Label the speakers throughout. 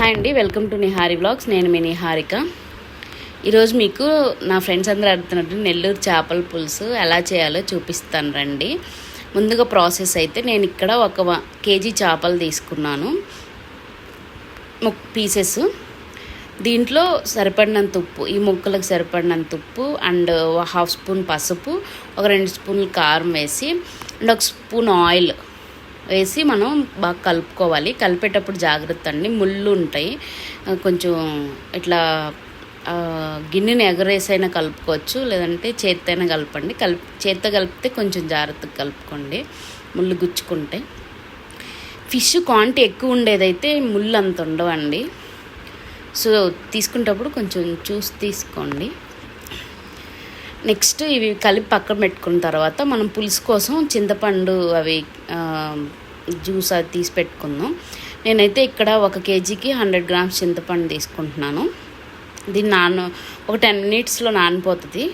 Speaker 1: Hi అండి, welcome to Nihari vlogs. నేను మీ నిహారిక. ఈరోజు మీకు నా ఫ్రెండ్స్ అందరూ అడుగుతున్నట్టు నెల్లూరు చేపల పులుసు ఎలా చేయాలో చూపిస్తాను రండి. ముందుగా ప్రాసెస్ అయితే నేను ఇక్కడ 1 కేజీ చేపలు తీసుకున్నాను, పీసెస్. దీంట్లో సరిపడినంత ఉప్పు, ఈ ముక్కలకు సరిపడినంత ఉప్పు అండ్ 1/2 స్పూన్ పసుపు, 2 స్పూన్లు కారం వేసి అండ్ 1 స్పూన్ ఆయిల్ వేసి మనం బాగా కలుపుకోవాలి. కలిపేటప్పుడు జాగ్రత్త అండి, ముళ్ళు ఉంటాయి. కొంచెం ఇట్లా గిన్నెని ఎగరేసైనా కలుపుకోవచ్చు, లేదంటే చేత్తైనా కలపండి. చేత్తో కలిపితే కొంచెం జాగ్రత్తగా కలుపుకోండి, ముళ్ళు గుచ్చుకుంటే. ఫిష్ క్వాంటిటీ ఎక్కువ ఉండేదైతే ముళ్ళు అంత ఉండవండి, సో తీసుకునేటప్పుడు కొంచెం చూసి తీసుకోండి. నెక్స్ట్ ఇవి కలిపి పక్కన పెట్టుకున్న తర్వాత మనం పులుసు కోసం చింతపండు అవి జ్యూస్ అది తీసి పెట్టుకుందాం. నేనైతే ఇక్కడ 1 కేజీకి 100 గ్రామ్స్ చింతపండు తీసుకుంటున్నాను. దీన్ని ఒక 10 మినిట్స్లో నానిపోతుంది.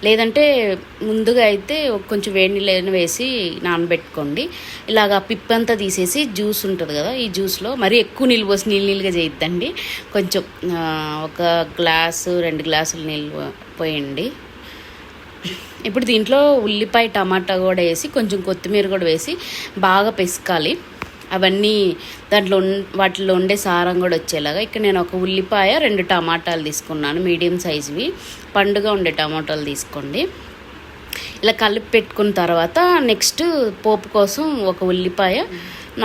Speaker 1: లేదంటే ముందుగా అయితే కొంచెం వేడి నీళ్ళు వేసి నానబెట్టుకోండి. ఇలాగా పిప్పంతా తీసేసి జ్యూస్ ఉంటుంది కదా, ఈ జ్యూస్లో మరీ ఎక్కువ నీళ్ళు పోసి నీళ్ళుగా చేయొద్దండి. కొంచెం 1 గ్లాసు 2 గ్లాసులు నీళ్ళు పోయండి. ఇప్పుడు దీంట్లో ఉల్లిపాయ టమాటా కూడా వేసి కొంచెం కొత్తిమీర కూడా వేసి బాగా పిసకాలి. అవన్నీ వాటిలో ఉండే సారం కూడా వచ్చేలాగా. ఇక్కడ నేను 1 ఉల్లిపాయ 2 టమాటాలు తీసుకున్నాను, మీడియం సైజువి. పండుగ ఉండే టమాటాలు తీసుకోండి. ఇలా కలిపి పెట్టుకున్న తర్వాత నెక్స్ట్ పోపు కోసం 1 ఉల్లిపాయ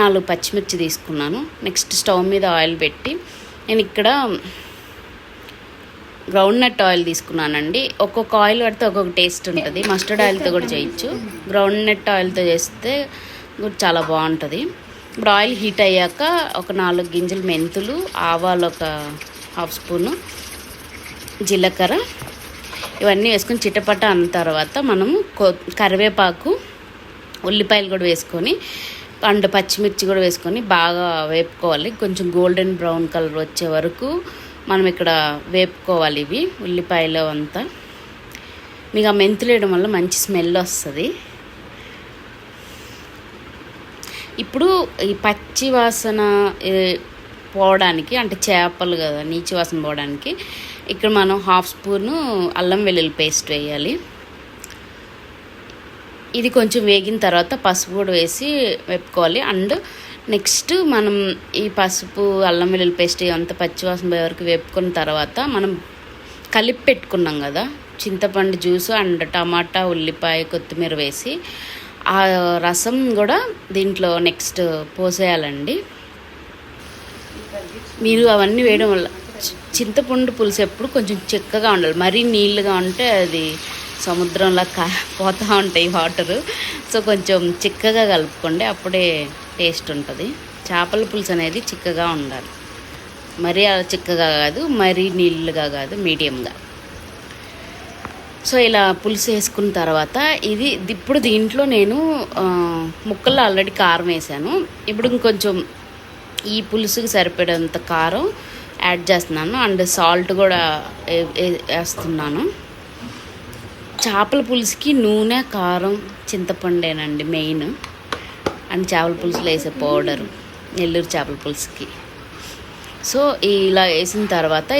Speaker 1: 4 పచ్చిమిర్చి తీసుకున్నాను. నెక్స్ట్ స్టవ్ మీద ఆయిల్ పెట్టి నేను ఇక్కడ గ్రౌండ్ నట్ ఆయిల్ తీసుకున్నానండి. ఒక్కొక్క ఆయిల్ పడితే ఒక్కొక్క టేస్ట్ ఉంటుంది. మస్టర్డ్ ఆయిల్తో కూడా చేయొచ్చు, గ్రౌండ్ నట్ ఆయిల్తో చేస్తే కూడా చాలా బాగుంటుంది. ఇప్పుడు ఆయిల్ హీట్ అయ్యాక 4 గింజలు మెంతులు, ఆవాలు 1/2 స్పూను, జీలకర్ర ఇవన్నీ వేసుకొని చిటపట అన్న తర్వాత మనము కరివేపాకు, ఉల్లిపాయలు కూడా వేసుకొని అండ్ పచ్చిమిర్చి కూడా వేసుకొని బాగా వేపుకోవాలి. కొంచెం గోల్డెన్ బ్రౌన్ కలర్ వచ్చే వరకు మనం ఇక్కడ వేపుకోవాలి ఇవి ఉల్లిపాయలు అంతా. మీకు ఆ మెంతులు వేయడం వల్ల మంచి స్మెల్ వస్తుంది. ఇప్పుడు ఈ పచ్చి వాసన పోవడానికి, అంటే చేపలు కదా నీచు వాసన పోవడానికి ఇక్కడ మనం 1/2 స్పూను అల్లం వెల్లుల్లి పేస్ట్ వేయాలి. ఇది కొంచెం వేగిన తర్వాత పసుపు కూడా వేసి వేపుకోవాలి. అండ్ నెక్స్ట్ మనం ఈ పసుపు అల్లం వెల్లుల్లి పేస్ట్ అంత పచ్చివాసన పోయే వరకు వేపుకున్న తర్వాత మనం కలిపి పెట్టుకున్నాం కదా చింతపండు జ్యూసు అండ్ టమాటా, ఉల్లిపాయ, కొత్తిమీర వేసి ఆ రసం కూడా దీంట్లో నెక్స్ట్ పోసేయాలండి. మీరు అవన్నీ వేయడం వల్ల చింతపండు పులుసు ఎప్పుడు కొంచెం చిక్కగా ఉండాలి. మరీ నీళ్ళుగా ఉంటే అది సముద్రంలా పోతూ ఉంటాయి వాటరు. సో కొంచెం చిక్కగా కలుపుకోండి, అప్పుడే టేస్ట్ ఉంటుంది. చేపల పులుసు అనేది చిక్కగా ఉండాలి, మరీ అలా చిక్కగా కాదు, మరీ నీళ్ళుగా కాదు, మీడియంగా. సో ఇలా పులుసు వేసుకున్న తర్వాత ఇప్పుడు దీంట్లో నేను ముక్కల్లో ఆల్రెడీ కారం వేసాను. ఇప్పుడు ఇంకొంచెం ఈ పులుసుకి సరిపడేంత కారం యాడ్ చేస్తున్నాను అండ్ సాల్ట్ కూడా వేస్తున్నాను. చేపల పులుసుకి నూనె, కారం, చింతపండేనండి మెయిన్. అండ్ చేపల పులుసులో వేసే పౌడరు నెల్లూరు చేపల పులుసుకి. సో ఇలా వేసిన తర్వాత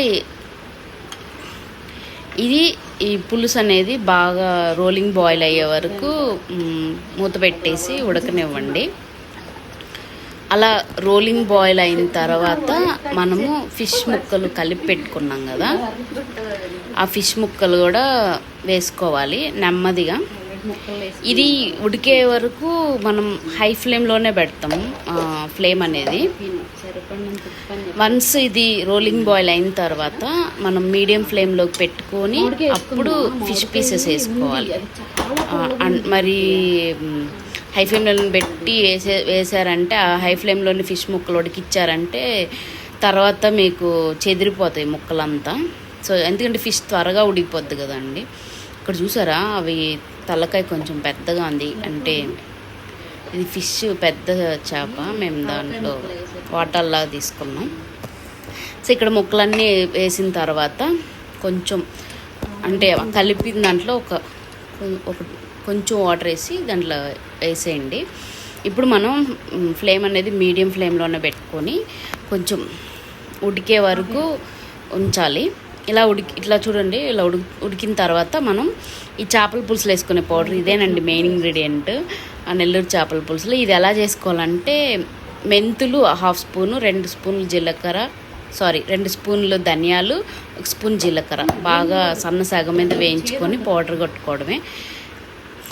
Speaker 1: ఈ పులుసు అనేది బాగా రోలింగ్ బాయిల్ అయ్యే వరకు మూత పెట్టేసి ఉడకనివ్వండి. అలా రోలింగ్ బాయిల్ అయిన తర్వాత మనము ఫిష్ ముక్కలు కలిపి పెట్టుకున్నాం కదా, ఆ ఫిష్ ముక్కలు కూడా వేసుకోవాలి నెమ్మదిగా. ఇది ఉడికే వరకు మనం హై ఫ్లేమ్లోనే పెడతాము ఫ్లేమ్ అనేది. వన్స్ ఇది రోలింగ్ బాయిల్ అయిన తర్వాత మనం మీడియం ఫ్లేమ్లోకి పెట్టుకొని అప్పుడు ఫిష్ పీసెస్ వేసుకోవాలి. మరి హై ఫ్లేమ్లో పెట్టి వేసారంటే ఆ హై ఫ్లేమ్లోని ఫిష్ ముక్కలు ఉడికిచ్చారంటే తర్వాత మీకు చెదిరిపోతాయి ముక్కలంతా. సో ఎందుకంటే ఫిష్ త్వరగా ఉడికిపోద్ది కదండి. ఇక్కడ చూసారా, అవి తలకాయ కొంచెం పెద్దగా ఉంది, అంటే ఇది ఫిష్ పెద్ద చేప, మేము దాంట్లో వాటర్లాగా తీసుకున్నాం. సో ఇక్కడ ముక్కలన్నీ వేసిన తర్వాత కొంచెం అంటే కలిపిన దాంట్లో ఒక కొంచెం వాటర్ వేసి దాంట్లో వేసేయండి. ఇప్పుడు మనం ఫ్లేమ్ అనేది మీడియం ఫ్లేమ్లోనే పెట్టుకొని కొంచెం ఉడికే వరకు ఉంచాలి. ఇలా ఇట్లా చూడండి, ఇలా ఉడికిన తర్వాత మనం ఈ చేపల పులుసులు వేసుకునే పౌడర్, ఇదేనండి మెయిన్ ఇంగ్రీడియంట్ ఆ నెల్లూరు చేపల పులుసులు. ఇది ఎలా చేసుకోవాలంటే మెంతులు 1/2 స్పూను, 2 స్పూన్లు జీలకర్ర, 2 స్పూన్లు ధనియాలు, 1 స్పూన్ జీలకర్ర బాగా సన్నసగ మీద వేయించుకొని పౌడర్ కొట్టుకోవడమే.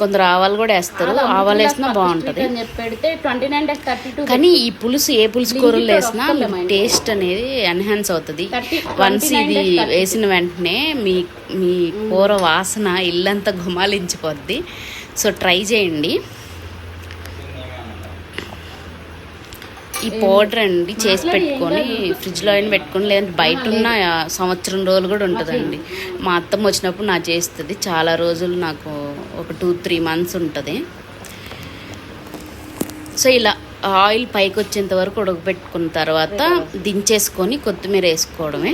Speaker 1: కొందరు ఆవాలు కూడా వేస్తారు, ఆవాలు వేసినా బాగుంటుంది. కానీ ఈ పులుసు ఏ పులుసు కూరలు వేసినా టేస్ట్ అనేది ఎన్హాన్స్ అవుతుంది. వన్స్ ఇది వేసిన వెంటనే మీ కూర వాసన ఇల్లంతా గుమాలించిపోద్ది. సో ట్రై చేయండి. ఈ పౌడర్ అండి చేసి పెట్టుకొని ఫ్రిడ్జ్లో అయినా పెట్టుకొని, లేదంటే బయట ఉన్న సంవత్సరం రోజులు కూడా ఉంటుందండి. మా అత్తమ్మ వచ్చినప్పుడు నాకు చేస్తుంది, చాలా రోజులు, నాకు ఒక 2-3 months ఉంటుంది. సో ఇలా ఆయిల్ పైకి వచ్చేంత వరకు ఉడకబెట్టుకున్న తర్వాత దించేసుకొని కొత్తిమీర వేసుకోవడమే.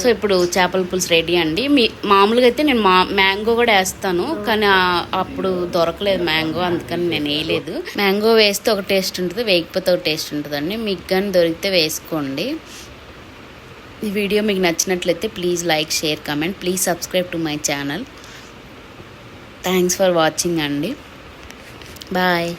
Speaker 1: సో ఇప్పుడు చేపల పులుసు రెడీ అండి. మామూలుగా అయితే నేను మ్యాంగో కూడా వేస్తాను, కానీ అప్పుడు దొరకలేదు మ్యాంగో, అందుకని నేను వేయలేదు. మ్యాంగో వేస్తే ఒక టేస్ట్ ఉంటుంది, వేయకపోతే ఒక టేస్ట్ ఉంటుందండి. మీకు కానీ దొరికితే వేసుకోండి. ఈ వీడియో మీకు నచ్చినట్లయితే please like, share, comment. Please subscribe to my channel. Thanks for watching అండి. బాయ్.